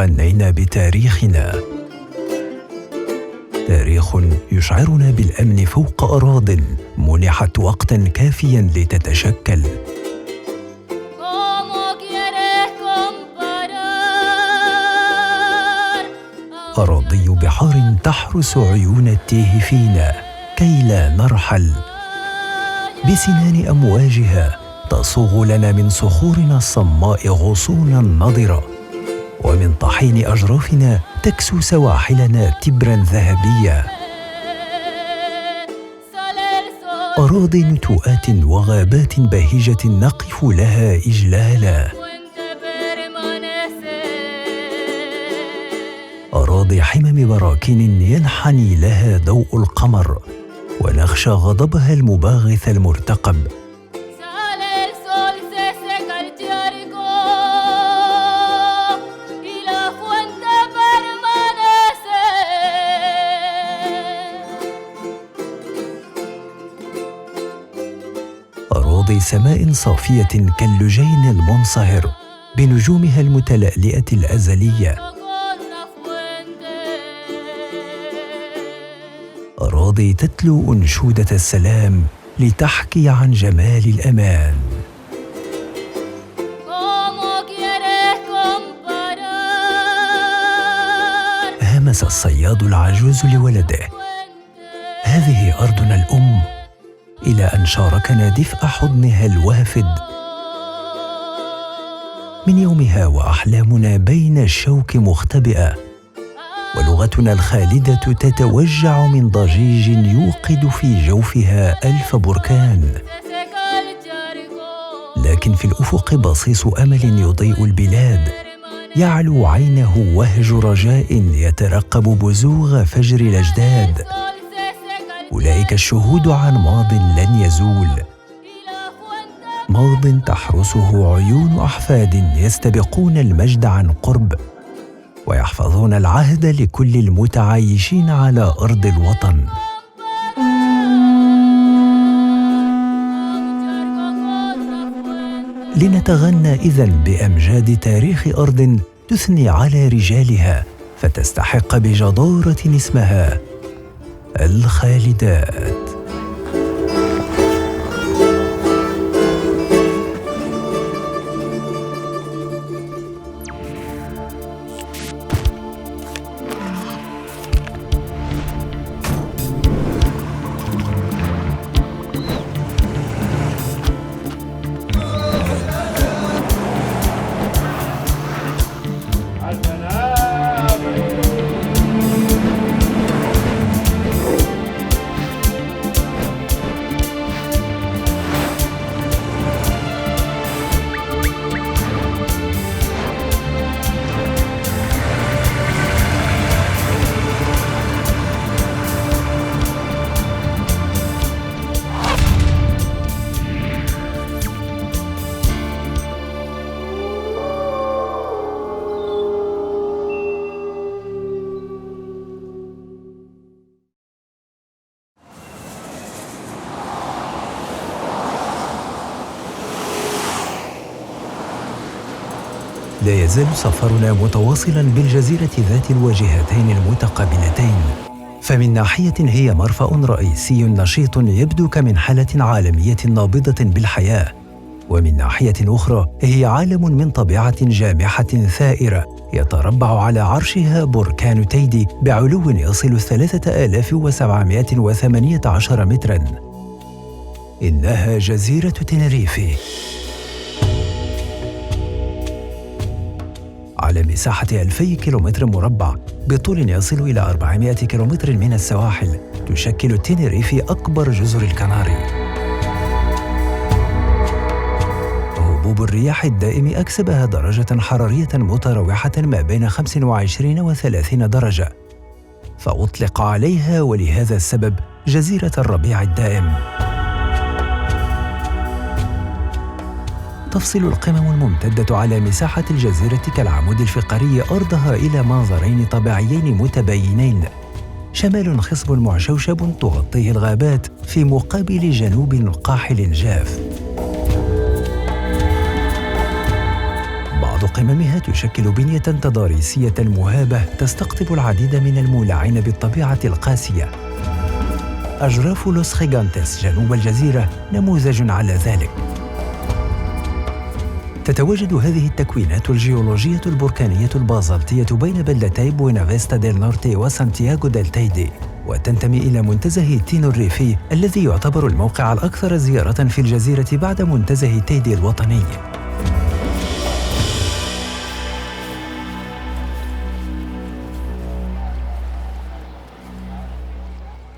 تغنينا بتاريخنا، تاريخ يشعرنا بالأمن فوق أراضٍ منحت وقتاً كافياً لتتشكل. أراضي بحار تحرس عيون التيه فينا كي لا نرحل، بسنان أمواجها تصوغ لنا من صخورنا الصماء غصونا نضرة، ومن طحين أجرافنا تكسو سواحلنا تبرا ذهبيا. أراضي نتوءات وغابات بهيجة نقف لها إجلالا، أراضي حمم براكين ينحني لها ضوء القمر ونخشى غضبها المباغث المرتقب. أراضي سماء صافية كاللجين المنصهر بنجومها المتلألئة الأزلية، أراضي تتلو أنشودة السلام لتحكي عن جمال الأمان. همس الصياد العجوز لولده: هذه أرضنا الأم، إلى أن شاركنا دفء حضنها الوافد. من يومها وأحلامنا بين الشوك مختبئة، ولغتنا الخالدة تتوجع من ضجيج يوقد في جوفها ألف بركان. لكن في الأفق بصيص أمل يضيء البلاد، يعلو عينه وهج رجاء يترقب بزوغ فجر الأجداد. أولئك الشهود عن ماض لن يزول، ماض تحرسه عيون أحفاد يستبقون المجد عن قرب، ويحفظون العهد لكل المتعايشين على أرض الوطن. لنتغنى إذن بأمجاد تاريخ أرض تثني على رجالها فتستحق بجدارة اسمها الخالدات. لا يزال سفرنا متواصلاً بالجزيرة ذات الواجهتين المتقابلتين، فمن ناحية هي مرفأ رئيسي نشيط يبدو كمنحلة عالمية نابضة بالحياة، ومن ناحية أخرى هي عالم من طبيعة جامحة ثائرة يتربع على عرشها بركان تيدي بعلو يصل 3718 متراً. إنها جزيرة تنريفي على مساحة 2000 كيلومتر مربع بطول يصل إلى 400 كيلومتر من السواحل. تشكل تينيريفي أكبر جزر الكناري. هبوب الرياح الدائم أكسبها درجة حرارية متراوحة ما بين 25 و 30 درجة، فأطلق عليها ولهذا السبب جزيرة الربيع الدائم. تفصل القمم الممتدة على مساحة الجزيرة كالعمود الفقري أرضها إلى منظرين طبيعيين متباينين: شمال خصب معشوشب تغطيه الغابات في مقابل جنوب قاحل جاف. بعض قممها تشكل بنية تضاريسية مهابة تستقطب العديد من المولعين بالطبيعة القاسية. أجراف لوس خيغانتس جنوب الجزيرة نموذج على ذلك. تتواجد هذه التكوينات الجيولوجية البركانية البازلتية بين بلدتي بوينافيستا ديل نورتي وسانتياغو ديل تايدي، وتنتمي إلى منتزه تينو الريفي الذي يعتبر الموقع الأكثر زيارة في الجزيرة بعد منتزه تايدي الوطني.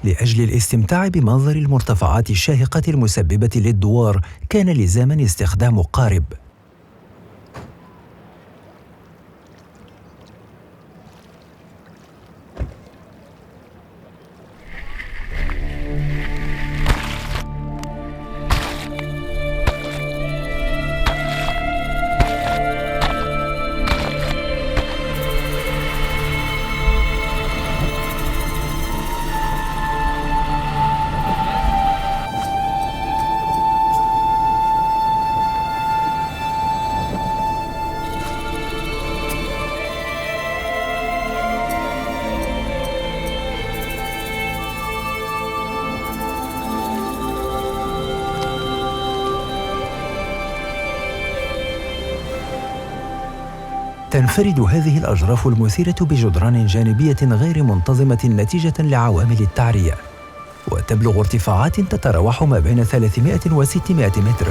لأجل الاستمتاع بمنظر المرتفعات الشاهقة المسببة للدوار كان لزاما استخدام قارب. تنفرد هذه الأجراف المثيرة بجدران جانبية غير منتظمة نتيجة لعوامل التعرية، وتبلغ ارتفاعات تتراوح ما بين 300 و 600 متر.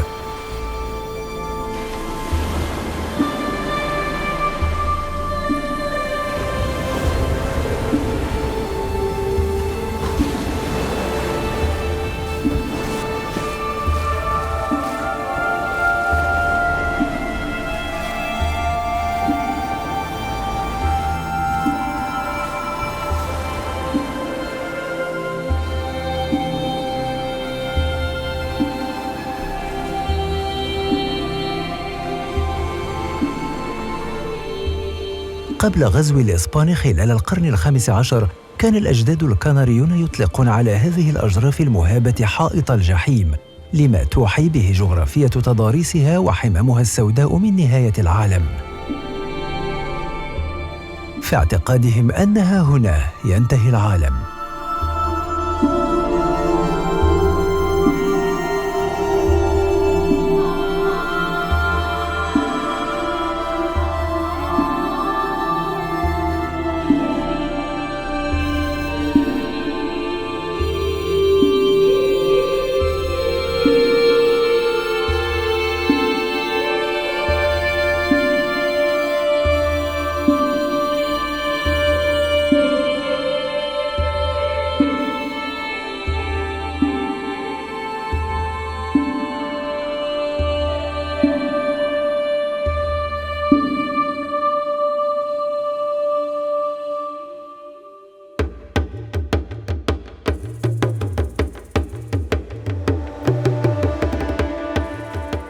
قبل غزو الإسبان خلال القرن الخامس عشر، كان الأجداد الكناريون يطلقون على هذه الأجراف المهابة حائط الجحيم، لما توحي به جغرافية تضاريسها وحمامها السوداء من نهاية العالم. في اعتقادهم أنها هنا ينتهي العالم.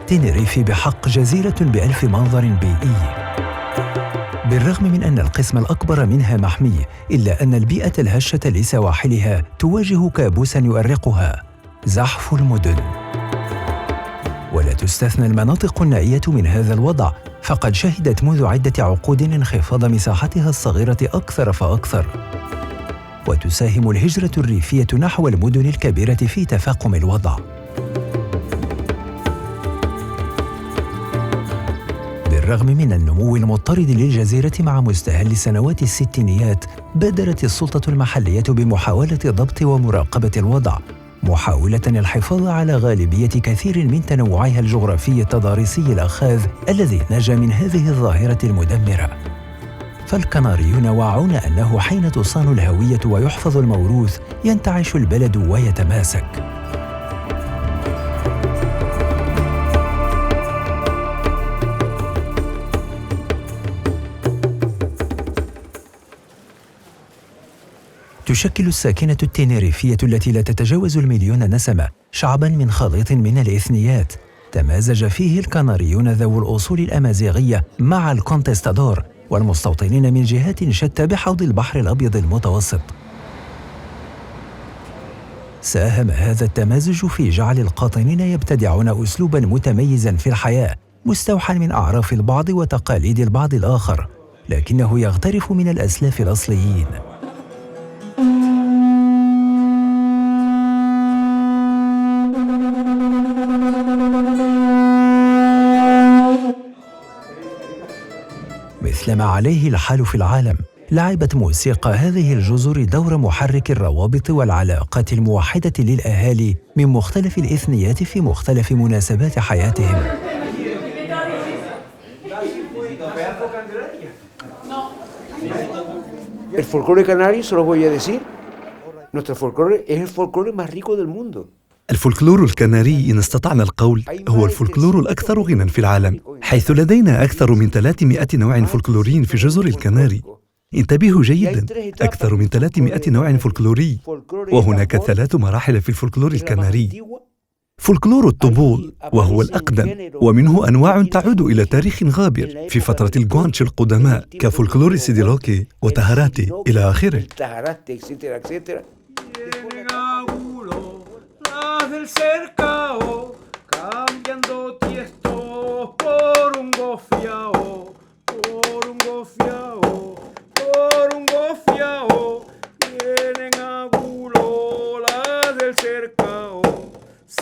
تينيريفي بحق جزيرة بألف منظر بيئي. بالرغم من أن القسم الأكبر منها محمي، إلا أن البيئة الهشة لسواحلها تواجه كابوساً يؤرقها: زحف المدن. ولا تستثنى المناطق النائية من هذا الوضع، فقد شهدت منذ عدة عقود انخفاض مساحتها الصغيرة أكثر فأكثر. وتساهم الهجرة الريفية نحو المدن الكبيرة في تفاقم الوضع. بالرغم من النمو المضطرد للجزيرة مع مستهل سنوات الستينيات، بادرت السلطة المحلية بمحاولة ضبط ومراقبة الوضع، محاولة الحفاظ على غالبية كثير من تنوعها الجغرافي التضاريسي الأخاذ الذي نجا من هذه الظاهرة المدمرة. فالكناريون واعون أنه حين تصان الهوية ويحفظ الموروث ينتعش البلد ويتماسك. تشكل الساكنة التينيريفية التي لا تتجاوز 1,000,000 نسمة شعباً من خليط من الإثنيات، تمازج فيه الكناريون ذوو الأصول الأمازيغية مع الكونتستادور والمستوطنين من جهات شتى بحوض البحر الأبيض المتوسط. ساهم هذا التمازج في جعل القاطنين يبتدعون أسلوباً متميزاً في الحياة، مستوحى من أعراف البعض وتقاليد البعض الآخر، لكنه يغترف من الأسلاف الأصليين. مثل ما عليه الحال في العالم، لعبت موسيقى هذه الجزر دور محرك الروابط والعلاقات الموحدة للأهالي من مختلف الإثنيات في مختلف مناسبات حياتهم. El folclore canario, se lo voy a decir, nuestro folclore es el folclore más rico del mundo. الفولكلور الكناري إن استطعنا القول هو الفولكلور الأكثر غنى في العالم، حيث لدينا أكثر من 300 نوع فولكلوري في جزر الكناري. انتبهوا جيداً، أكثر من 300 نوع فولكلوري، وهناك 3 مراحل في الفولكلور الكناري. فولكلور الطبول وهو الأقدم، ومنه أنواع تعود إلى تاريخ غابر في فترة الغوانش القدماء كفولكلور سيديلوكي وتهراتي إلى آخره.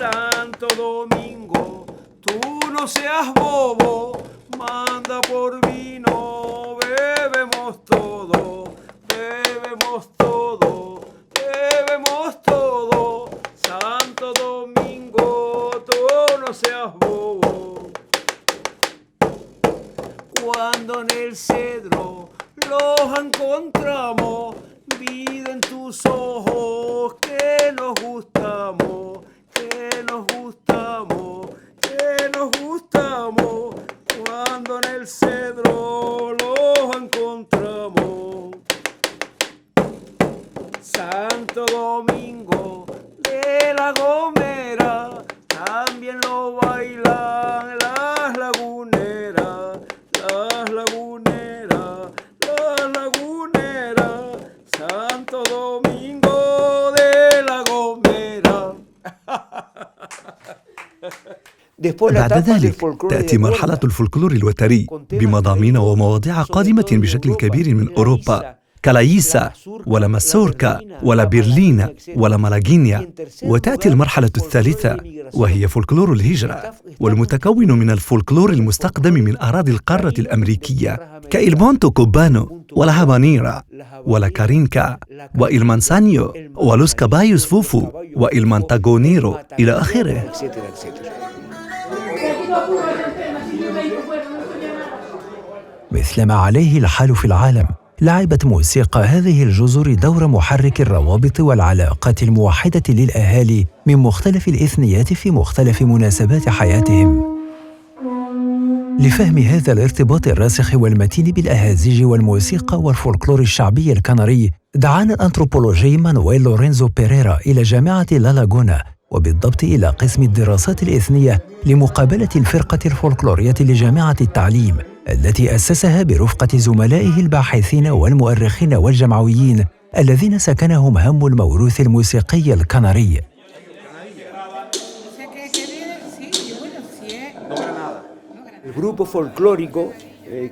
Santo Domingo, tú no seas bobo, manda por vino, bebemos todo, bebemos todo, bebemos todo. Santo Domingo, tú no seas bobo. Cuando en el cedro los encontramos, vida en tus ojos que nos gustamos. Nos gustamos, cuando en el cedro los encontramos. Santo Domingo de la Gomera, también lo bailan las laguneras, las laguneras, las laguneras. Santo Domingo de la Gomera. بعد ذلك تأتي مرحلة الفولكلور الوتري بمضامين ومواضيع قادمة بشكل كبير من أوروبا كلايسا ولا ماسوركا ولا برلين ولا مالاغينيا. وتأتي المرحلة الثالثة وهي فولكلور الهجرة، والمتكون من الفولكلور المستقدم من أراضي القارة الأمريكية كإلمونتو كوبانو ولا هابانيرا ولا كارينكا وإلمانسانيو ولوس كابايوس فوفو وإلمانتاغونيرو إلى آخره. مثل ما عليه الحال في العالم، لعبت موسيقى هذه الجزر دور محرك الروابط والعلاقات الموحدة للأهالي من مختلف الإثنيات في مختلف مناسبات حياتهم. لفهم هذا الارتباط الراسخ والمتين بالأهازيج والموسيقى والفولكلور الشعبي الكندي، دعانا الأنثروبولوجي مانويل لورينزو بيريرا إلى جامعة لالاغونا، وبالضبط إلى قسم الدراسات الإثنية لمقابلة الفرقة الفولكلورية لجامعة التعليم التي أسسها برفقة زملائه الباحثين والمؤرخين والجمعويين الذين سكنهم هم الموروث الموسيقي الكندي. El grupo folclórico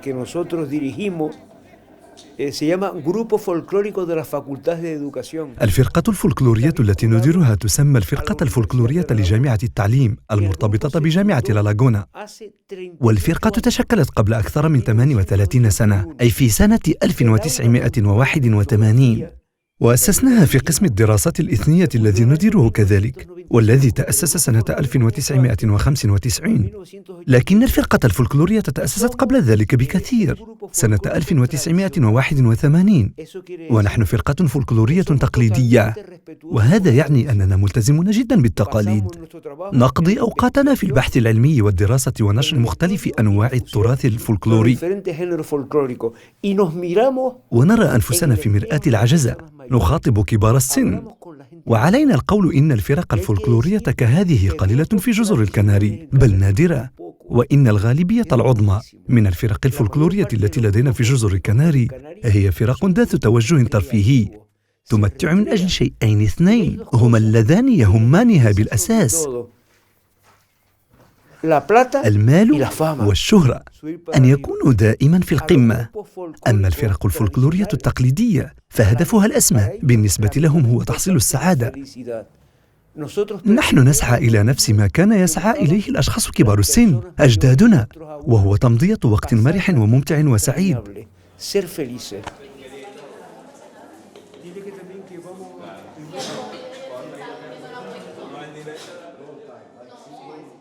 que nosotros dirigimos se llama Grupo Folclórico de la Facultad de Educación. الفرقة الفولكلورية التي نديرها تسمى الفرقة الفولكلورية لجامعة التعليم المرتبطة بجامعة لالاغونا، والفرقة تشكلت قبل أكثر من 38 سنة، أي في سنة 1981، وأسسناها في قسم الدراسات الإثنية الذي نديره كذلك، والذي تأسس سنة 1995. لكن الفرقة الفولكلورية تأسست قبل ذلك بكثير سنة 1981، ونحن فرقة فولكلورية تقليدية، وهذا يعني أننا ملتزمون جدا بالتقاليد. نقضي أوقاتنا في البحث العلمي والدراسة ونشر مختلف أنواع التراث الفولكلوري، ونرى أنفسنا في مرآة العجزة، نخاطب كبار السن، وعلينا القول إن الفرق الفولكلورية كهذه قليلة في جزر الكناري، بل نادرة، وإن الغالبية العظمى من الفرق الفولكلورية التي لدينا في جزر الكناري هي فرق ذات توجه ترفيهي تمتع من أجل شيئين اثنين هما اللذان يهمانها بالأساس: المال والشهرة، أن يكونوا دائما في القمة. أما الفرق الفولكلورية التقليدية فهدفها الأسمى بالنسبة لهم هو تحصيل السعادة. نحن نسعى إلى نفس ما كان يسعى إليه الأشخاص كبار السن أجدادنا، وهو تمضية وقت مرح وممتع وسعيد.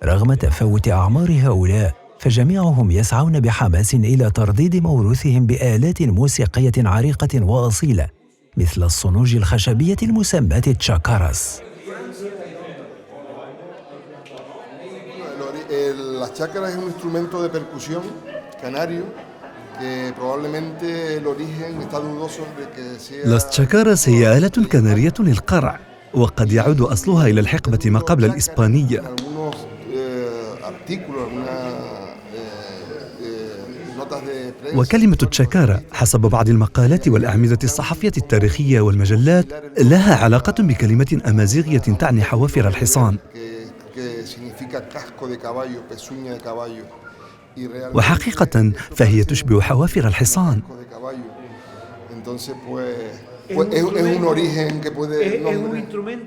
رغم تفاوت أعمار هؤلاء، فجميعهم يسعون بحماس إلى ترديد موروثهم بآلات موسيقية عريقة وأصيلة مثل الصنوج الخشبية المسماة تشاكاراس. La chácara es un instrumento de percusión canario que probablemente el origen está dudoso de que sea. Las chácaras هي آلة كنارية للقرع، وقد يعود أصلها إلى الحقبة ما قبل الإسبانية. وكلمة تشاكارا حسب بعض المقالات والأعمدة الصحفية التاريخية والمجلات لها علاقة بكلمة أمازيغية تعني حوافر الحصان، وحقيقة فهي تشبه حوافر الحصان.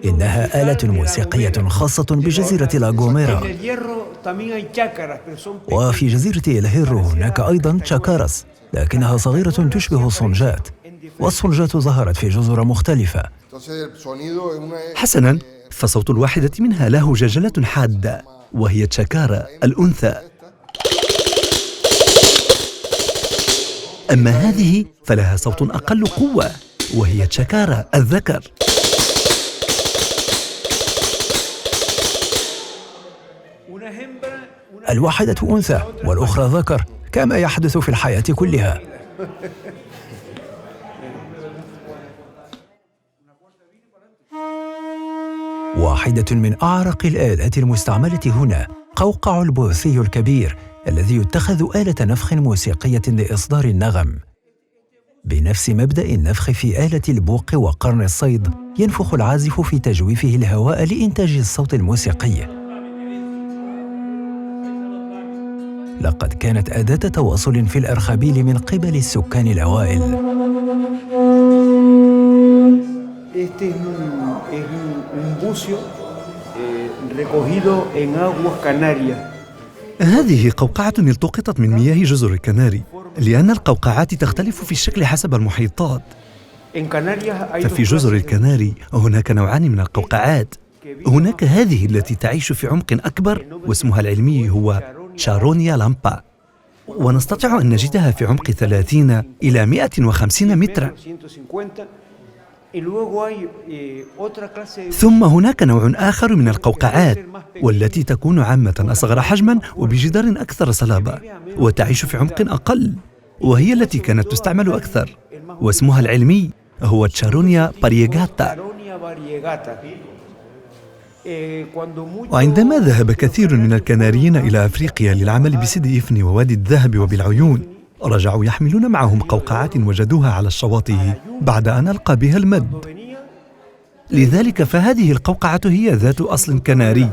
إنها آلة موسيقية خاصة بجزيرة لاغوميرا، وفي جزيرة الهيرو هناك أيضا تشاكاراس، لكنها صغيرة تشبه الصنجات، والصنجات ظهرت في جزر مختلفة. حسناً، فصوت الواحدة منها له ججلة حادة، وهي تشاكارا الأنثى. أما هذه فلها صوت أقل قوة، وهي تشاكارا الذكر. الواحدة أنثى والأخرى ذكر، كما يحدث في الحياة كلها. واحدة من أعرق الآلات المستعملة هنا قوقع البوثي الكبير، الذي يتخذ آلة نفخ موسيقية لإصدار النغم. بنفس مبدأ النفخ في آلة البوق وقرن الصيد، ينفخ العازف في تجويفه الهواء لإنتاج الصوت الموسيقي. لقد كانت أداة تواصل في الأرخبيل من قبل السكان الأوائل. هذه قوقعة التقطت من مياه جزر الكناري، لأن القوقعات تختلف في الشكل حسب المحيطات. ففي جزر الكناري هناك نوعان من القوقعات. هناك هذه التي تعيش في عمق أكبر، واسمها العلمي هو شارونيا لامبا، ونستطيع أن نجدها في عمق 30 إلى 150 مترا. ثم هناك نوع آخر من القوقعات، والتي تكون عامة أصغر حجماً وبجدار أكثر صلابة، وتعيش في عمق أقل، وهي التي كانت تستعمل أكثر، واسمها العلمي هو تشارونيا بارييغاتا. وعندما ذهب كثير من الكناريين إلى أفريقيا للعمل بسيدي إفني ووادي الذهب وبالعيون، رجعوا يحملون معهم قوقعات وجدوها على الشواطئ بعد أن ألقى بها المد. لذلك فهذه القوقعة هي ذات أصل كناري.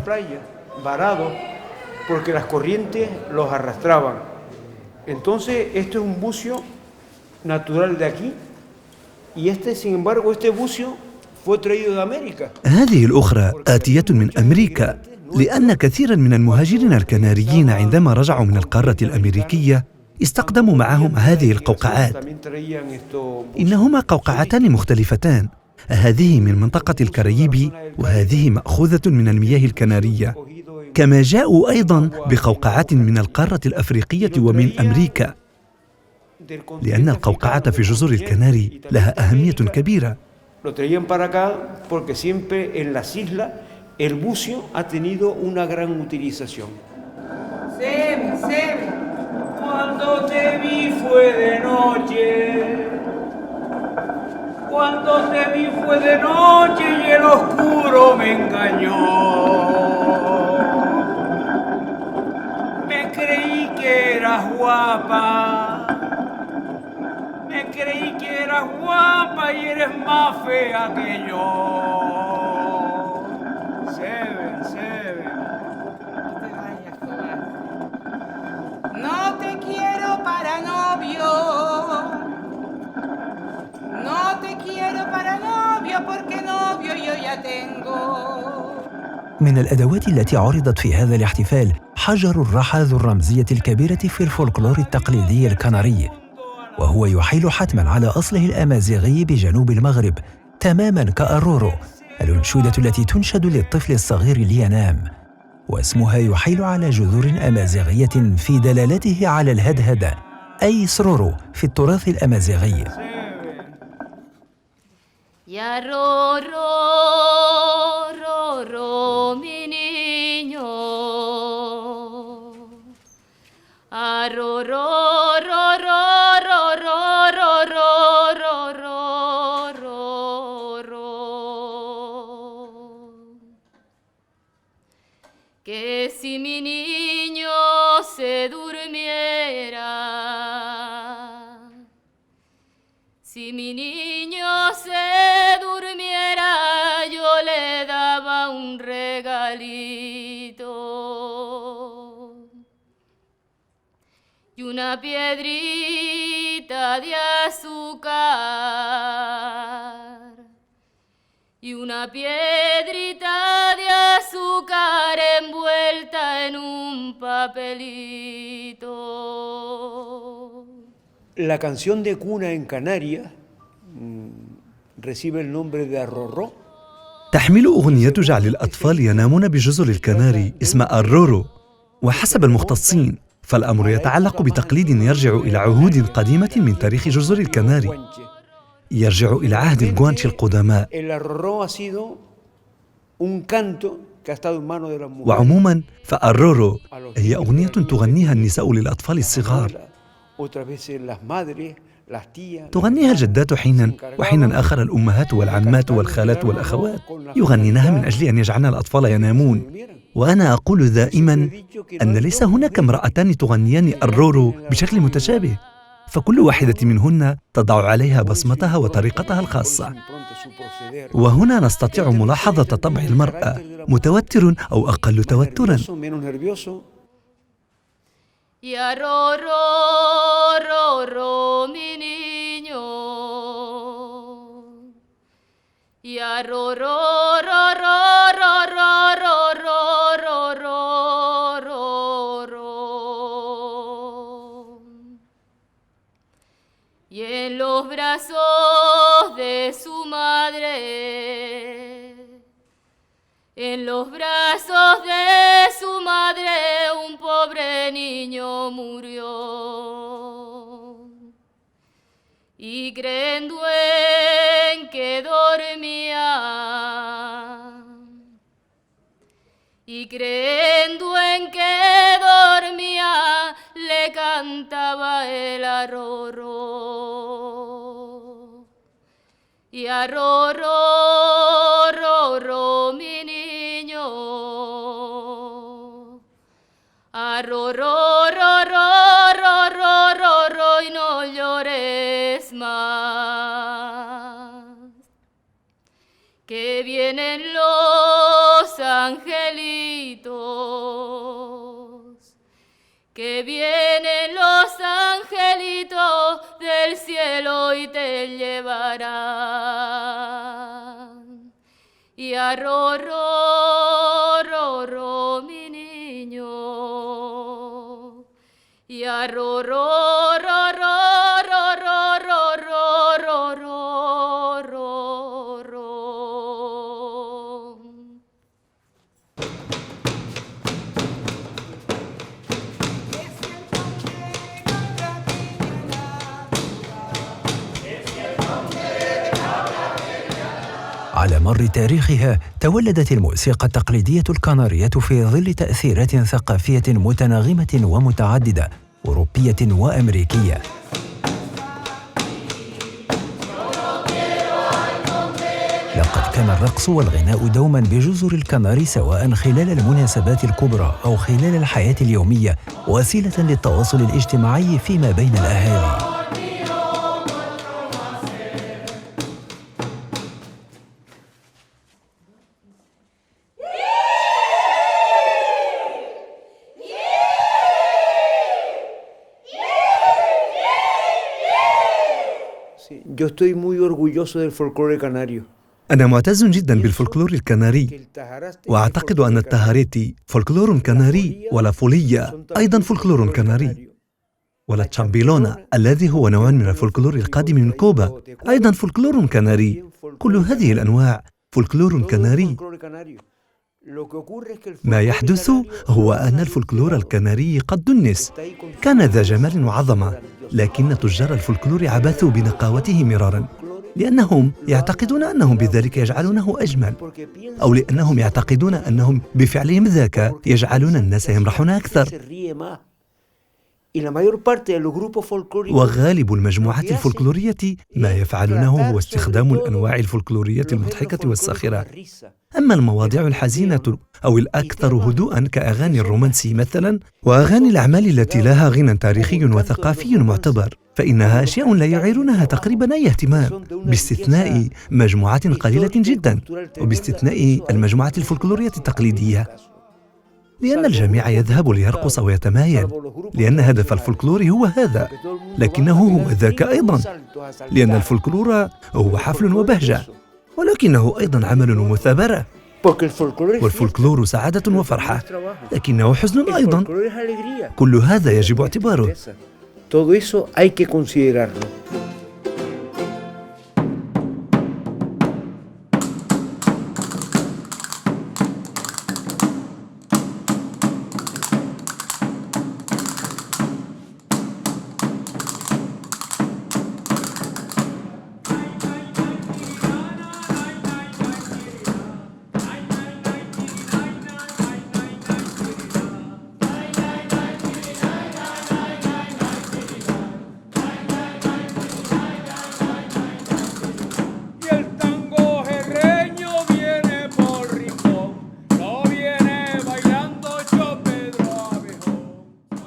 هذه الأخرى آتية من أمريكا، لأن كثيراً من المهاجرين الكناريين عندما رجعوا من القارة الأمريكية استقدموا معهم هذه القوقعات. إنهما قوقعتان مختلفتان، هذه من منطقة الكاريبي وهذه مأخوذة من المياه الكنارية، كما جاءوا أيضاً بقوقعات من القارة الأفريقية ومن أمريكا، لأن القوقعة في جزر الكناري لها أهمية كبيرة. Lo traían para acá porque siempre en las islas el bucio ha tenido una gran utilización. Cuando te vi fue de noche, cuando te vi fue de noche y el oscuro me engañó. Me creí que eras guapa. Me creí que eras guapa y eres más fea que yo. Seven. No te vayas, Tomás. من الأدوات التي عرضت في هذا الاحتفال حجر الرحى ذو الرمزية الكبيرة في الفولكلور التقليدي الكناري، وهو يحيل حتماً على أصله الأمازيغي بجنوب المغرب، تماماً كأرورو، الأنشودة التي تنشد للطفل الصغير لينام، واسمها يحيل على جذور أمازيغية في دلالته على الهدهدة، أي سرورو في التراث الأمازيغي. يا رورو رورو mi niño aroro roro roro roro roro que si mi niño se durmiera, si mi niño se durmiera, yo le daba un regalito y una piedrita de azúcar, y una piedrita de azúcar envuelta en un papelito. La canción de cuna en Canarias recibe el nombre de arrorró. تحمل أغنية جعل الأطفال ينامون بجزر الكناري اسم الرورو، وحسب المختصين فالأمر يتعلق بتقليد يرجع إلى عهود قديمة من تاريخ جزر الكناري، يرجع إلى عهد الجوانشي القدماء. وعموماً فالرورو هي أغنية تغنيها النساء للأطفال الصغار، تغنيها الجدات حيناً، وحيناً آخر الأمهات والعمات والخالات والأخوات يغنينها من أجل أن يجعلن الأطفال ينامون. وأنا أقول دائماً أن ليس هناك امرأتان تغنيان الرورو بشكل متشابه، فكل واحدة منهن تضع عليها بصمتها وطريقتها الخاصة. وهنا نستطيع ملاحظة طبع المرأة، متوتر أو أقل توتراً. يا رورو رورو mi niño يا رورو رورو رورو رورو رورو y en los brazos de su madre, en los brazos de su madre un pobre niño murió, y creyendo en que dormía, y creyendo en que dormía, le cantaba el arrorró. Y arrorró, rorró, mi niño, arrorró, rorró, rorró, rorró, y no llores más, que vienen los angelitos, que vienen los angelitos del cielo y te llevarán. Y arrorró, rorró, mi niño, y arrorró, rorró, rorró, rorró, rorró, rorró. على مر تاريخها تولدت الموسيقى التقليدية الكنارية في ظل تأثيرات ثقافية متناغمة ومتعددة أوروبية وأمريكية. لقد كان الرقص والغناء دوما بجزر الكناري سواء خلال المناسبات الكبرى أو خلال الحياة اليومية وسيلة للتواصل الاجتماعي فيما بين الأهالي. Yo estoy muy orgulloso del folclore canario. أنا معتز جدا بالفولكلور الكناري، وأعتقد أن التهاريتي فولكلور كناري، ولا فولية أيضا فولكلور كناري، ولا تشامبيلونا الذي هو نوع من الفولكلور القادم من كوبا أيضا فولكلور كناري. كل هذه الأنواع فولكلور كناري. ما يحدث هو أن الفولكلور الكناري قد دنس، كان ذا جمال وعظمة، لكن تجار الفولكلور عبثوا بنقاوته مرارا، لأنهم يعتقدون أنهم بذلك يجعلونه أجمل، أو لأنهم يعتقدون أنهم بفعلهم ذاك يجعلون الناس يمرحون أكثر. وغالب المجموعات الفولكلورية ما يفعلونه هو استخدام الأنواع الفولكلورية المضحكة والساخرة. أما المواضيع الحزينة أو الأكثر هدوءا كأغاني الرومانسي مثلا، وأغاني الأعمال التي لها غنى تاريخي وثقافي معتبر، فإنها أشياء لا يعيرونها تقريبا أي اهتمام، باستثناء مجموعات قليلة جدا، وباستثناء المجموعات الفولكلورية التقليدية، لأن الجميع يذهب ليرقص ويتمايل، لأن هدف الفولكلور هو هذا، لكنه هو ذاك أيضا، لأن الفولكلور هو حفل وبهجة، ولكنه أيضا عمل ومثابرة. والفولكلور سعادة وفرحة، لكنه حزن أيضا. كل هذا يجب اعتباره.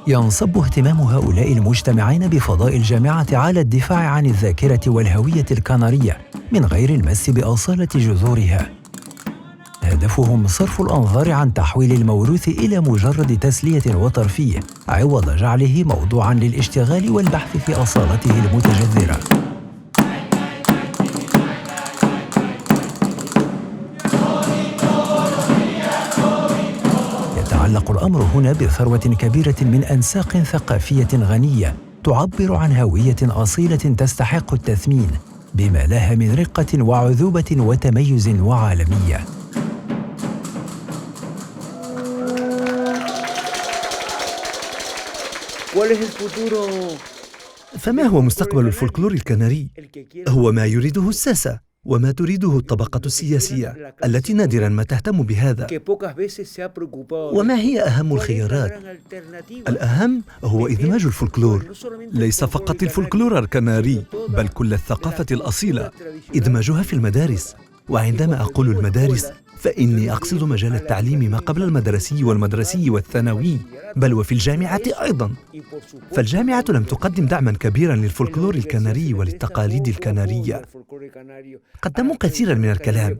ينصب اهتمام هؤلاء المجتمعين بفضاء الجامعة على الدفاع عن الذاكرة والهوية الكنارية من غير المس بأصالة جذورها. هدفهم صرف الأنظار عن تحويل الموروث إلى مجرد تسلية وترفيه، عوض جعله موضوعاً للاشتغال والبحث في أصالته المتجذرة. يتعلق الأمر هنا بثروة كبيرة من أنساق ثقافية غنية تعبر عن هوية أصيلة تستحق التثمين بما لها من رقة وعذوبة وتميز وعالمية. فما هو مستقبل الفولكلور الكناري؟ هو ما يريده الساسة وما تريده الطبقة السياسية التي نادراً ما تهتم بهذا. وما هي أهم الخيارات؟ الأهم هو إدماج الفولكلور، ليس فقط الفولكلور الكناري بل كل الثقافة الأصيلة، إدماجها في المدارس. وعندما أقول المدارس فإني أقصد مجال التعليم ما قبل المدرسي والمدرسي والثانوي، بل وفي الجامعة أيضاً. فالجامعة لم تقدم دعماً كبيراً للفولكلور الكناري وللتقاليد الكنارية. قدموا كثيراً من الكلام،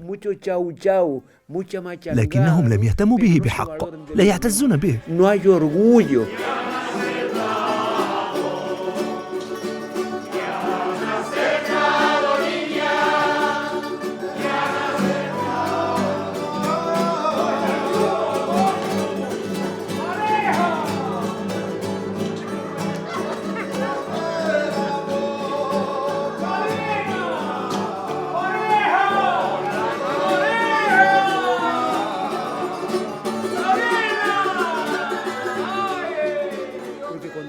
لكنهم لم يهتموا به بحق، لا يعتزون به.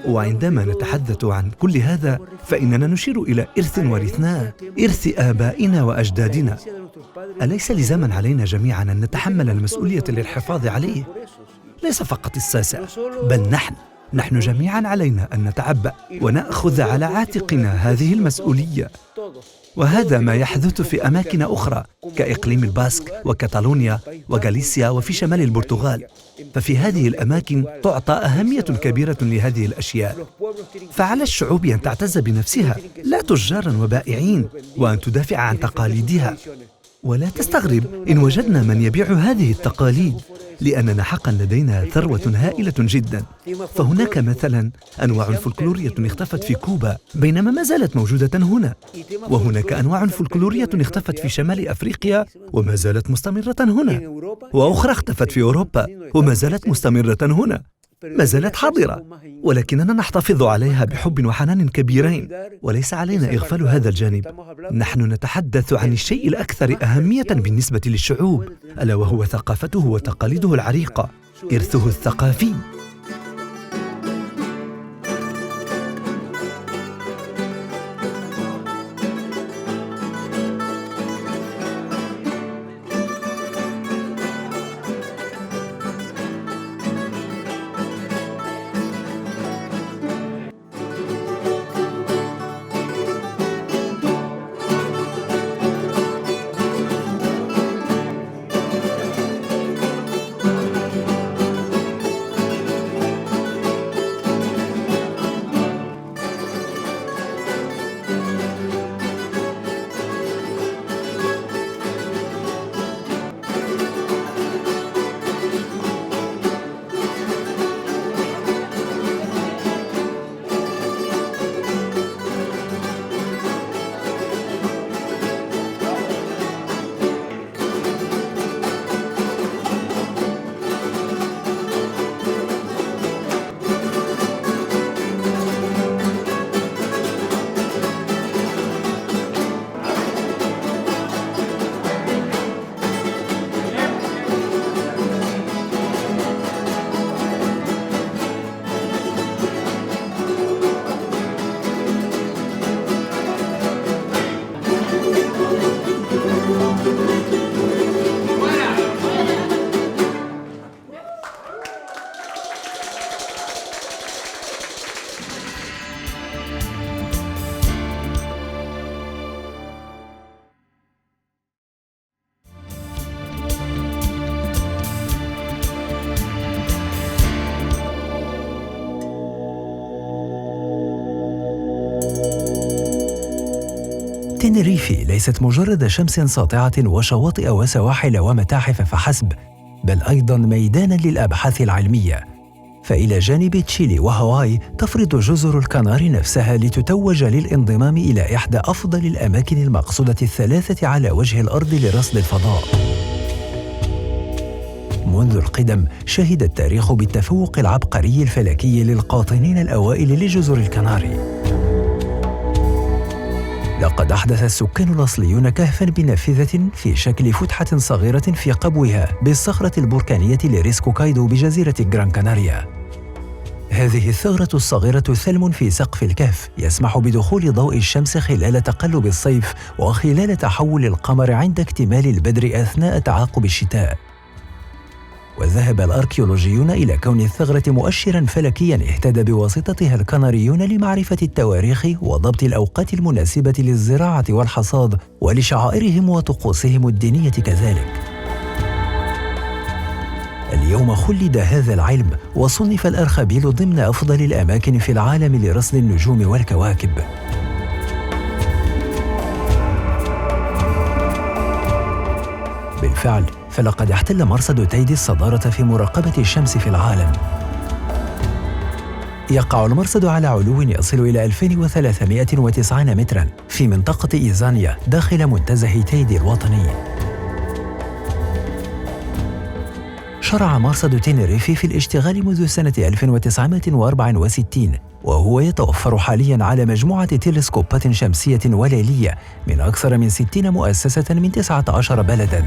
وعندما نتحدث عن كل هذا فإننا نشير إلى إرث ورثناه، إرث آبائنا وأجدادنا. أليس لزاما علينا جميعا أن نتحمل المسؤولية للحفاظ عليه؟ ليس فقط الساسة بل نحن جميعا علينا أن نتعبأ ونأخذ على عاتقنا هذه المسؤولية. وهذا ما يحدث في أماكن أخرى كإقليم الباسك وكاتالونيا وغاليسيا وفي شمال البرتغال. ففي هذه الأماكن تعطى أهمية كبيرة لهذه الأشياء. فعلى الشعوب أن تعتز بنفسها، لا تجارا وبائعين، وأن تدافع عن تقاليدها. ولا تستغرب إن وجدنا من يبيع هذه التقاليد، لأننا حقا لدينا ثروة هائلة جدا. فهناك مثلا أنواع فولكلورية اختفت في كوبا بينما ما زالت موجودة هنا، وهناك أنواع فولكلورية اختفت في شمال أفريقيا وما زالت مستمرة هنا، وأخرى اختفت في أوروبا وما زالت مستمرة هنا، ما زالت حاضرة، ولكننا نحتفظ عليها بحب وحنان كبيرين، وليس علينا إغفال هذا الجانب. نحن نتحدث عن الشيء الأكثر أهمية بالنسبة للشعوب، ألا وهو ثقافته وتقاليده العريقة، إرثه الثقافي. تينيريفي ليست مجرد شمس ساطعة وشواطئ وسواحل ومتاحف فحسب، بل أيضاً ميداناً للأبحاث العلمية. فإلى جانب تشيلي وهاواي تفرض جزر الكناري نفسها لتتوج للانضمام إلى إحدى أفضل الأماكن المقصودة الثلاثة على وجه الأرض لرصد الفضاء. منذ القدم شهد التاريخ بالتفوق العبقري الفلكي للقاطنين الأوائل لجزر الكناري. لقد أحدث السكان الأصليون كهفاً بنافذة في شكل فتحة صغيرة في قبوها بالصخرة البركانية لريسكو كايدو بجزيرة غران كاناريا. هذه الثغرة الصغيرة ثلم في سقف الكهف يسمح بدخول ضوء الشمس خلال تقلب الصيف وخلال تحول القمر عند اكتمال البدر أثناء تعاقب الشتاء. وذهب الأركيولوجيون إلى كون الثغرة مؤشراً فلكياً اهتدى بواسطتها الكناريون لمعرفة التواريخ وضبط الأوقات المناسبة للزراعة والحصاد ولشعائرهم وطقوسهم الدينية كذلك. اليوم خلد هذا العلم وصنف الأرخبيل ضمن أفضل الأماكن في العالم لرصد النجوم والكواكب. بالفعل فلقد احتل مرصد تيدي الصدارة في مراقبة الشمس في العالم. يقع المرصد على علو يصل إلى 2309 متراً في منطقة إيزانيا داخل منتزه تيدي الوطني. شرع مرصد تينيريفي في الاشتغال منذ سنة 1964، وهو يتوفر حالياً على مجموعة تلسكوبات شمسية وليلية من أكثر من 60 مؤسسة من 19 بلداً.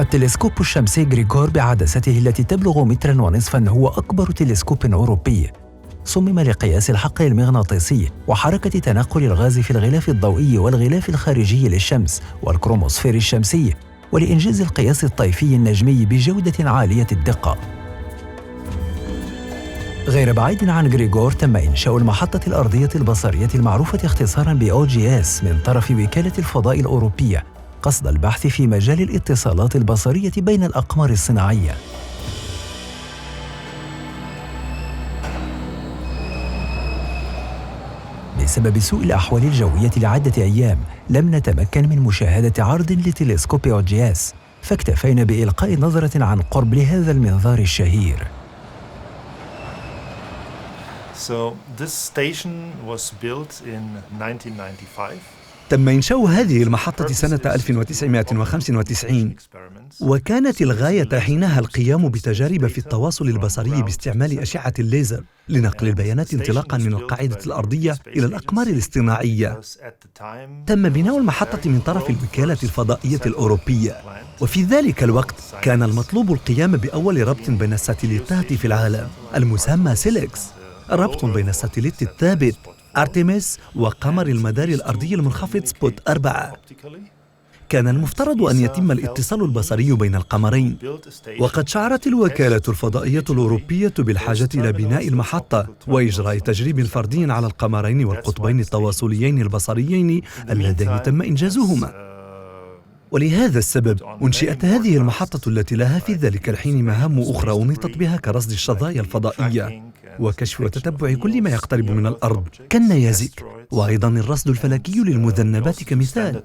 التلسكوب الشمسي غريغور بعدسته التي تبلغ 1.5 متراً هو أكبر تلسكوب أوروبي. صمم لقياس الحقل المغناطيسي وحركة تنقل الغاز في الغلاف الضوئي والغلاف الخارجي للشمس والكروموسفير الشمسي، ولإنجاز القياس الطيفي النجمي بجودة عالية الدقة. غير بعيد عن غريغور تم إنشاء المحطة الأرضية البصرية المعروفة اختصاراً بOGS من طرف وكالة الفضاء الأوروبية، قصد البحث في مجال الاتصالات البصرية بين الأقمار الصناعية. وبسبب سوء الأحوال الجوية لعدة أيام لم نتمكن من مشاهدة عرض لتلسكوب أوجياس، فاكتفينا بإلقاء نظرة عن قرب لهذا المنظار الشهير. So this station was built in 1995. تم إنشاء هذه المحطة سنة 1995، وكانت الغاية حينها القيام بتجارب في التواصل البصري باستعمال أشعة الليزر لنقل البيانات انطلاقاً من القاعدة الأرضية إلى الأقمار الاصطناعية. تم بناء المحطة من طرف الوكالة الفضائية الأوروبية، وفي ذلك الوقت كان المطلوب القيام بأول ربط بين الساتليتات في العالم المسمى سيليكس، ربط بين الساتليت الثابت أرتيميس وقمر المدار الأرضي المنخفض سبوت 4. كان المفترض أن يتم الاتصال البصري بين القمرين، وقد شعرت الوكالة الفضائية الأوروبية بالحاجة إلى بناء المحطة وإجراء تجريب فردي على القمرين والقطبين التواصليين البصريين اللذين تم إنجازهما. ولهذا السبب أنشئت هذه المحطة التي لها في ذلك الحين مهام أخرى أنيطت بها كرصد الشظايا الفضائية وكشف وتتبع كل ما يقترب من الأرض كالنيازك، وأيضاً الرصد الفلكي للمذنبات كمثال.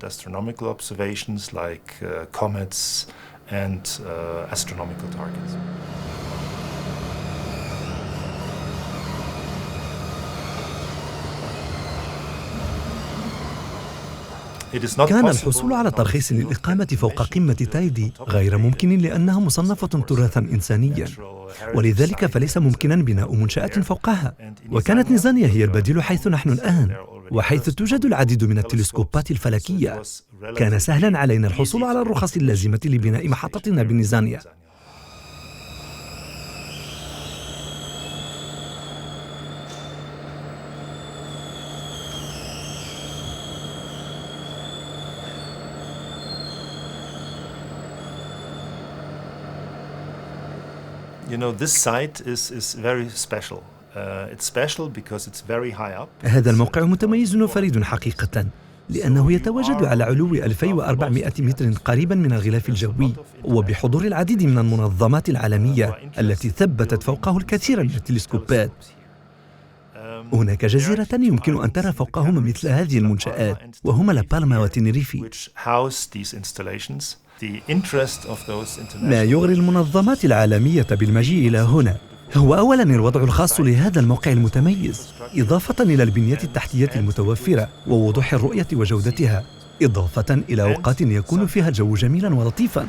كان الحصول على ترخيص للإقامة فوق قمة تايدي غير ممكن لأنها مصنفة تراثاً إنسانياً، ولذلك فليس ممكناً بناء منشآت فوقها. وكانت نيزانيا هي البديل حيث نحن الآن، وحيث توجد العديد من التلسكوبات الفلكية. كان سهلاً علينا الحصول على الرخص اللازمة لبناء محطتنا بنيزانيا. This site is very special. It's special because it's very high up. هذا الموقع متميز وفريد حقيقة، لأنه يتواجد على علو 2400 متر قريبا من الغلاف الجوي، وبحضور العديد من المنظمات العالمية التي ثبتت فوقه الكثير من التلسكوبات. هناك جزيرة يمكن أن ترى فوقهما مثل هذه المنشآت، وهما لا بالما وتنريفي. ما يغري المنظمات العالمية بالمجيء إلى هنا هو أولاً الوضع الخاص لهذا الموقع المتميز، إضافة إلى البنية التحتية المتوفرة ووضوح الرؤية وجودتها، إضافة إلى أوقات يكون فيها الجو جميلاً ولطيفاً.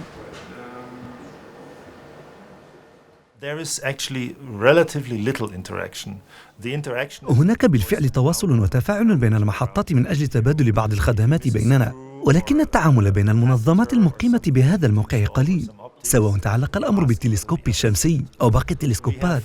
هناك بالفعل تواصل وتفاعل بين المحطات من أجل تبادل بعض الخدمات بيننا، ولكن التعامل بين المنظمات المقيمة بهذا الموقع قليل، سواء تعلق الأمر بالتلسكوب الشمسي أو باقي التلسكوبات.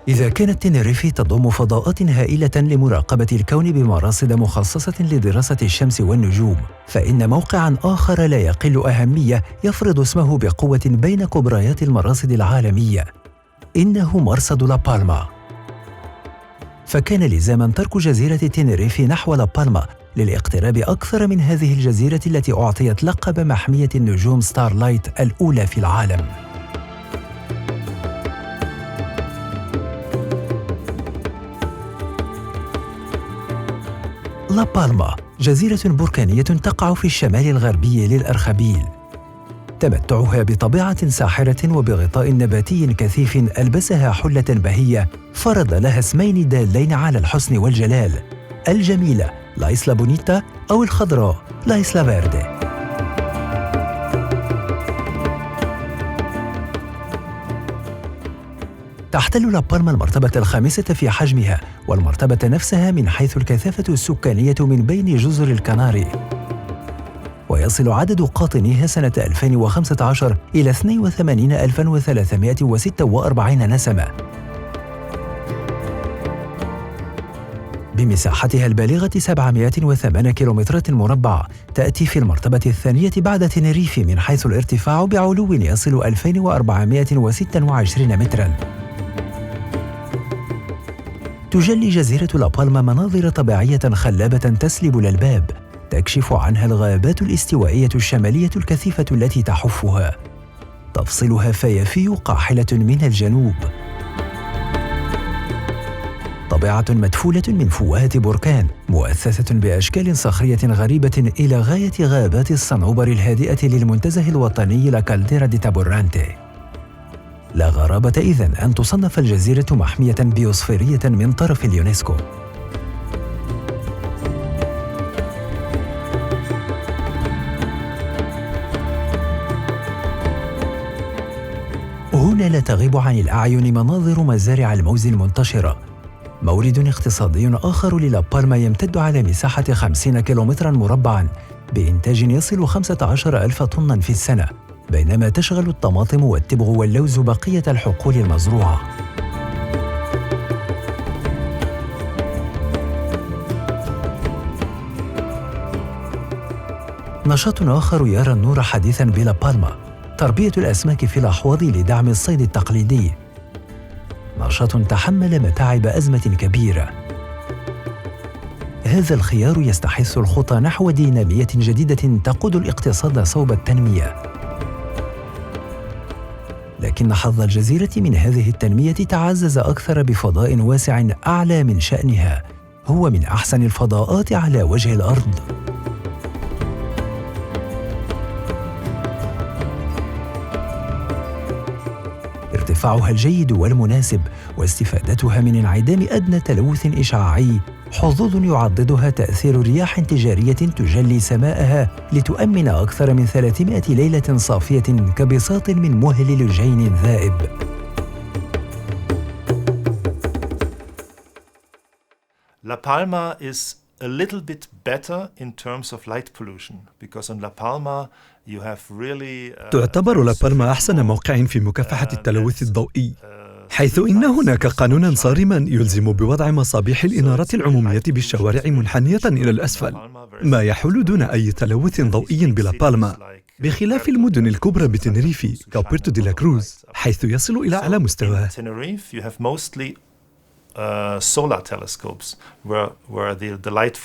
إذا كانت تنريفي تضم فضاءات هائلة لمراقبة الكون بمراصد مخصصة لدراسة الشمس والنجوم، فإن موقعاً آخر لا يقل أهمية يفرض اسمه بقوة بين كبريات المراصد العالمية، إنه مرصد لابالما. فكان لزاماً ترك جزيرة تنريفي نحو لابالما للاقتراب أكثر من هذه الجزيرة التي أعطيت لقب محمية النجوم ستارلايت الأولى في العالم. لابالما جزيرة بركانية تقع في الشمال الغربي للأرخبيل. تمتعها بطبيعة ساحرة وبغطاء نباتي كثيف ألبسها حلة بهية فرض لها اسمين دالين على الحسن والجلال: الجميلة لا إسلا بونيتا أو الخضراء لا إسلا فيردي. تحتل لابالما المرتبة الخامسة في حجمها والمرتبة نفسها من حيث الكثافة السكانية من بين جزر الكناري، ويصل عدد قاطنيها سنة 2015 إلى 82,346 نسمة. بمساحتها البالغة 708 كيلومترات مربع، تأتي في المرتبة الثانية بعد تنريفي من حيث الارتفاع بعلو يصل 2426 متراً. تجلي جزيرة لابالما مناظر طبيعية خلابة تسلب الألباب، تكشف عنها الغابات الاستوائية الشمالية الكثيفة التي تحفها، تفصلها فيافي قاحلة من الجنوب. طبيعة مدفولة من فوهة بركان، مؤثثة بأشكال صخرية غريبة إلى غاية غابات الصنوبر الهادئة للمنتزه الوطني لا كالديرا دي تابورانتي. لا غرابة إذن أن تصنف الجزيرة محمية بيوسفيرية من طرف اليونسكو. هنا لا تغيب عن الأعين مناظر مزارع الموز المنتشرة، مورد اقتصادي آخر للابالما يمتد على مساحة 50 كيلومتراً مربعاً بإنتاج يصل 15,000 طناً في السنة، بينما تشغل الطماطم والتبغ واللوز بقية الحقول المزروعة. نشاط آخر يرى النور حديثاً بلا بالما، تربية الأسماك في الأحواض لدعم الصيد التقليدي، نشاط تحمل متاعب أزمة كبيرة. هذا الخيار يستحث الخطى نحو دينامية جديدة تقود الاقتصاد صوب التنمية. لكن حظ الجزيرة من هذه التنمية تعزز أكثر بفضاء واسع أعلى من شأنها، هو من أحسن الفضاءات على وجه الأرض. ارتفاعها الجيد والمناسب واستفادتها من انعدام أدنى تلوث إشعاعي حظوظ يعضدها تأثير رياح تجارية تجلي سماءها لتؤمن أكثر من 300 ليلة صافية كبساط من مهل لجين ذائب. La Palma is a little bit better in terms of light pollution because on La Palma you have really تعتبر لا بالما أحسن موقع في مكافحة التلوث الضوئي، حيث إن هناك قانوناً صارماً يلزم بوضع مصابيح الإنارة العمومية بالشوارع منحنية إلى الأسفل، ما يحول دون أي تلوث ضوئي بلا بالما، بخلاف المدن الكبرى بتنريفي كابورتو دي لا كروز حيث يصل إلى أعلى مستواه.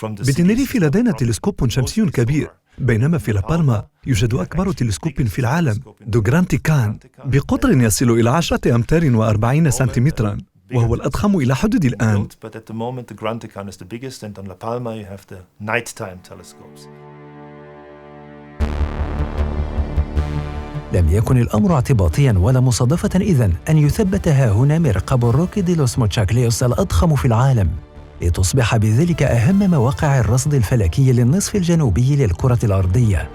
بتنريف لدينا تلسكوب شمسي كبير، بينما في لا بالما يوجد أكبر تلسكوب في العالم دو جران تيكان بقطر يصل إلى 10 أمتار و40 سنتيمتراً، وهو الأضخم إلى حدود الآن. لم يكن الأمر اعتباطياً ولا مصادفة إذن أن يثبت ها هنا مركب الروكي دي لوس موتشاكليوس الأضخم في العالم، لتصبح بذلك أهم مواقع الرصد الفلكي للنصف الجنوبي للكرة الأرضية.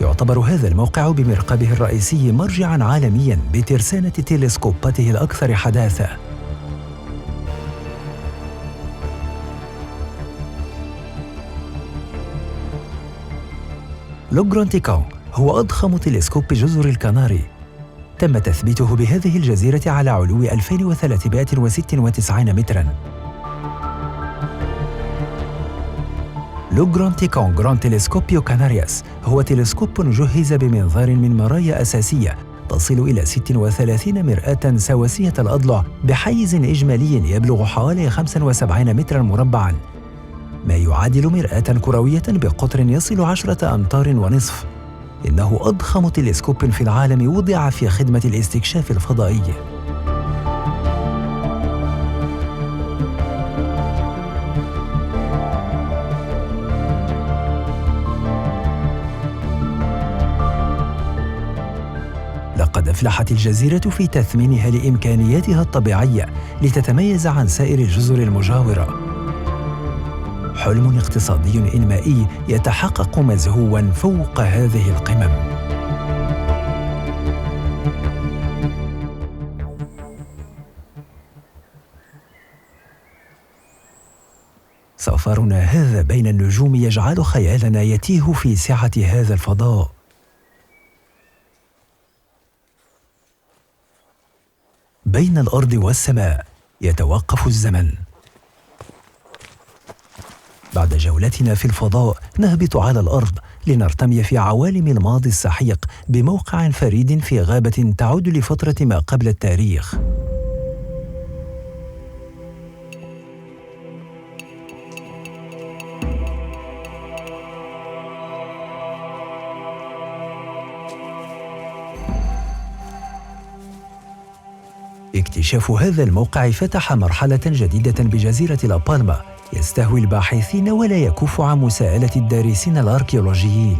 يعتبر هذا الموقع بمركبه الرئيسي مرجعاً عالمياً بترسانة تلسكوباته الأكثر حداثة. لو جران تيكان هو أضخم تلسكوب جزر الكناري، تم تثبيته بهذه الجزيرة على علو 2396 متراً. لو جران تيكان جران تلسكوبيو كانارياس هو تلسكوب جهز بمنظار من مرايا أساسية تصل إلى 36 مرآة سواسية الأضلع بحيز إجمالي يبلغ حوالي 75 متراً مربعاً، ما يعادل مرآة كروية بقطر يصل 10 أمتار ونصف. إنه أضخم تلسكوب في العالم وضع في خدمة الاستكشاف الفضائي. لقد أفلحت الجزيرة في تثمينها لإمكانياتها الطبيعية لتتميز عن سائر الجزر المجاورة. حلم اقتصادي إنمائي يتحقق مزهواً فوق هذه القمم. سفرنا هذا بين النجوم يجعل خيالنا يتيه في سعة هذا الفضاء. بين الأرض والسماء يتوقف الزمن. بعد جولتنا في الفضاء نهبط على الأرض لنرتمي في عوالم الماضي السحيق بموقع فريد في غابة تعود لفترة ما قبل التاريخ. اكتشاف هذا الموقع فتح مرحلة جديدة بجزيرة لابالما يستهوي الباحثين ولا يكف عن مساءلة الدارسين الأركيولوجيين.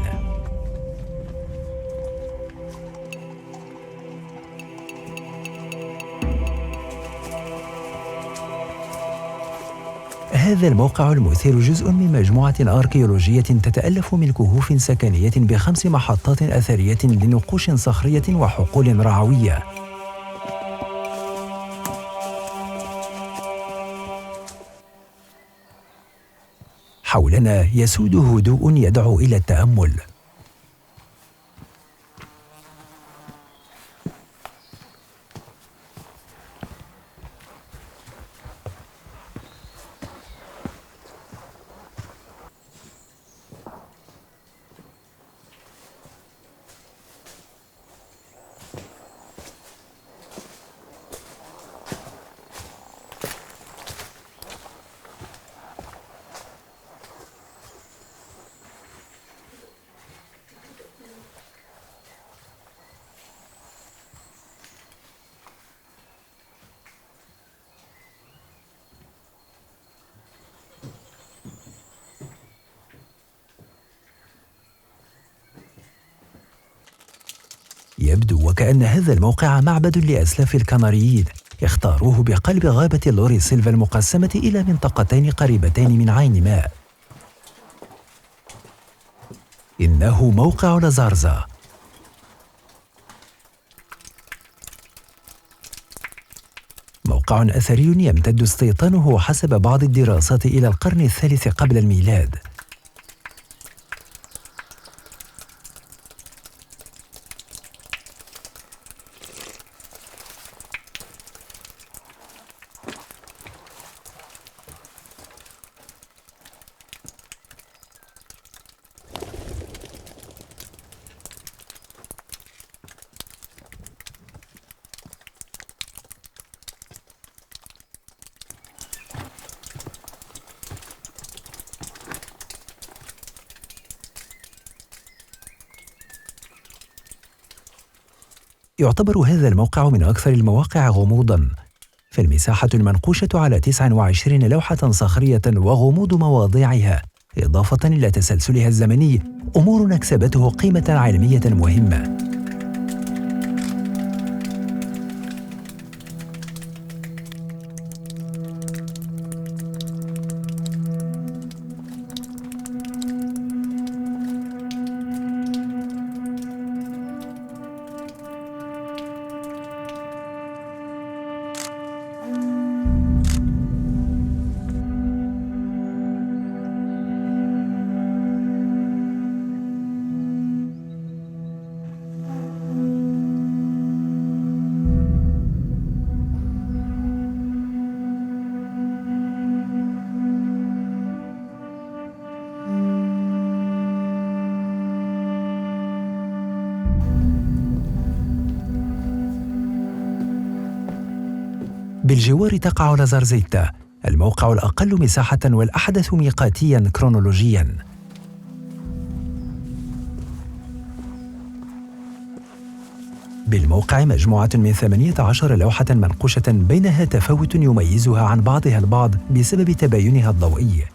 هذا الموقع المثير جزء من مجموعة أركيولوجية تتألف من كهوف سكنية ب5 محطات أثرية لنقوش صخرية وحقول رعوية. حولنا يسود هدوء يدعو إلى التأمل. يبدو وكأن هذا الموقع معبد لأسلاف الكناريين اختاروه بقلب غابة لوري سيلفا المقسمة إلى منطقتين قريبتين من عين ماء. إنه موقع لازارزا، موقع أثري يمتد استيطانه حسب بعض الدراسات إلى القرن الثالث قبل الميلاد. يعتبر هذا الموقع من أكثر المواقع غموضاً، فالمساحة المنقوشة على 29 لوحة صخرية وغموض مواضيعها إضافة إلى تسلسلها الزمني أمور أكسبته قيمة علمية مهمة. بالجوار تقع لازارزيتا، الموقع الأقل مساحة والأحدث ميقاتياً كرونولوجياً. بالموقع مجموعة من 18 لوحة منقوشة بينها تفاوت يميزها عن بعضها البعض بسبب تباينها الضوئي.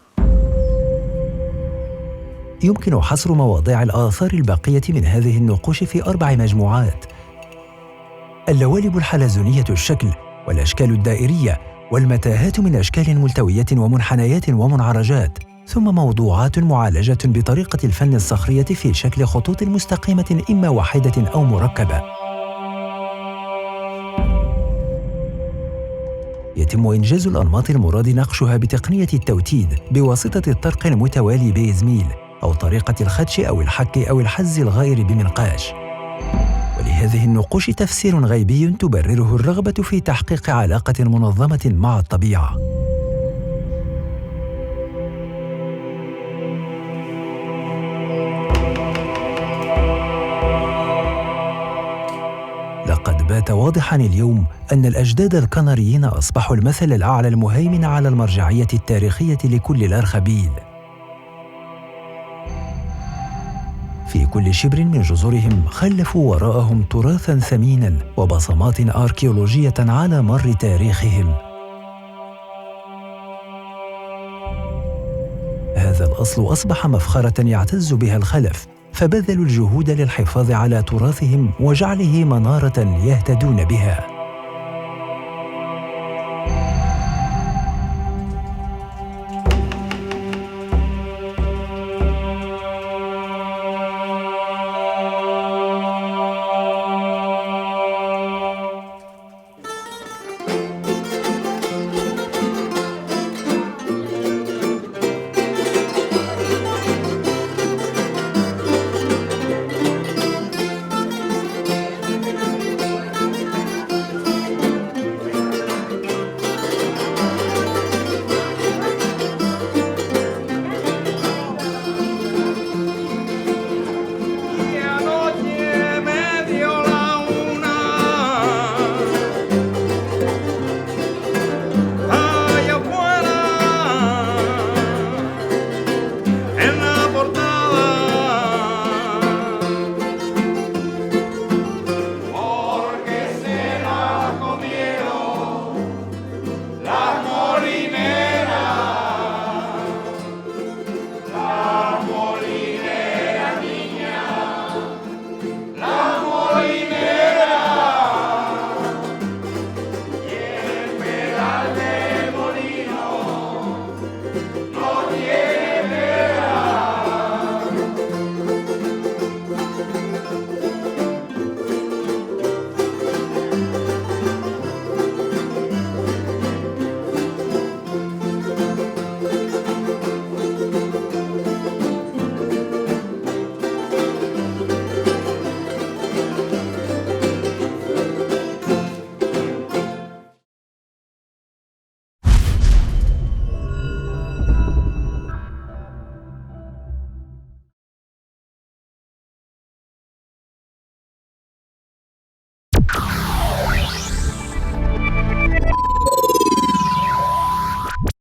يمكن حصر مواضيع الآثار الباقية من هذه النقوش في 4 مجموعات: اللوالب الحلزونية الشكل والأشكال الدائرية والمتاهات من أشكال ملتوية ومنحنيات ومنعرجات، ثم موضوعات معالجة بطريقة الفن الصخرية في شكل خطوط مستقيمة إما واحدة أو مركبة. يتم إنجاز الأنماط المراد نقشها بتقنية التوتيد بواسطة الطرق المتوالي بإزميل أو طريقة الخدش أو الحك أو الحز الغائر بمنقاش. ولهذه النقوش تفسير غيبي تبرره الرغبة في تحقيق علاقة منظمة مع الطبيعة. لقد بات واضحاً اليوم أن الأجداد الكناريين أصبحوا المثل الأعلى المهيمن على المرجعية التاريخية لكل الأرخبيل. في كل شبر من جزرهم خلفوا وراءهم تراثاً ثميناً وبصمات أركيولوجية على مر تاريخهم. هذا الأصل أصبح مفخرة يعتز بها الخلف، فبذلوا الجهود للحفاظ على تراثهم وجعله منارة يهتدون بها.